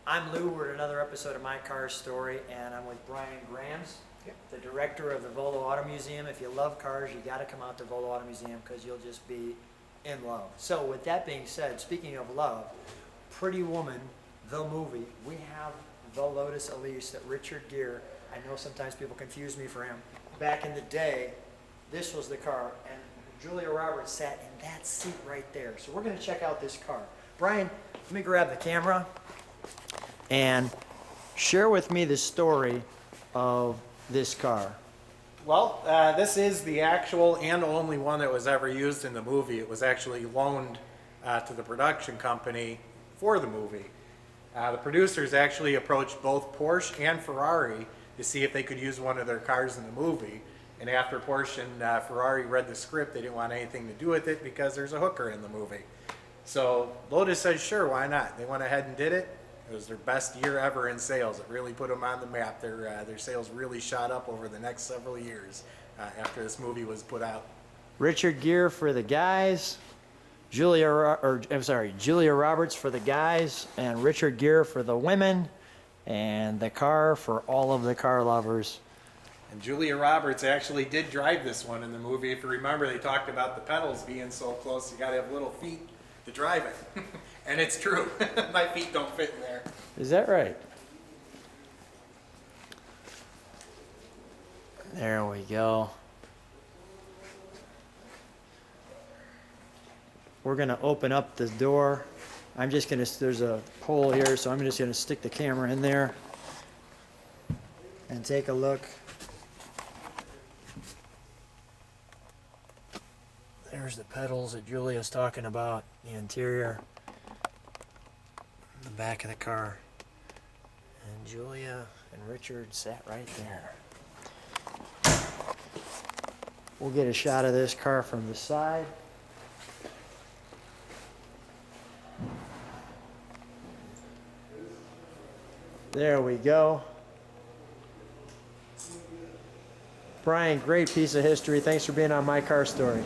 I'm Lou. We're at another episode of My Car Story, and I'm with Brian Grams, the director of the Volo Auto Museum. If you love cars, you got to come out to Volo Auto Museum because you'll just be in love. So with that being said, speaking of love, Pretty Woman, the movie, we have the Lotus Elise that Richard Gere, I know sometimes people confuse me for him. Back in the day, this was the car, and Julia Roberts sat in that seat right there. So we're going to check out this car. Brian, let me grab the camera and share with me the story of this car. Well, this is the actual and only one that was ever used in the movie. It was actually loaned to the production company for the movie. The producers actually approached both Porsche and Ferrari to see if they could use one of their cars in the movie. And after Porsche and Ferrari read the script, they didn't want anything to do with it because there's a hooker in the movie. So Lotus said, sure, why not? They went ahead and did it. It was their best year ever in sales. It really put them on the map. Their sales really shot up over the next several years after this movie was put out. Richard Gere for the guys, Julia Roberts for the guys, and Richard Gere for the women, and the car for all of the car lovers. And Julia Roberts actually did drive this one in the movie. If you remember, they talked about the pedals being so close, you gotta have little feet to drive it. And it's true. My feet don't fit in there. Is that right? There we go. We're gonna open up the door. I'm just gonna, there's a hole here, so I'm just gonna stick the camera in there and take a look. There's the pedals that Julia's talking about, the interior, the back of the car. And Julia and Richard sat right there. We'll get a shot of this car from the side. There we go. Brian, great piece of history. Thanks for being on My Car Story.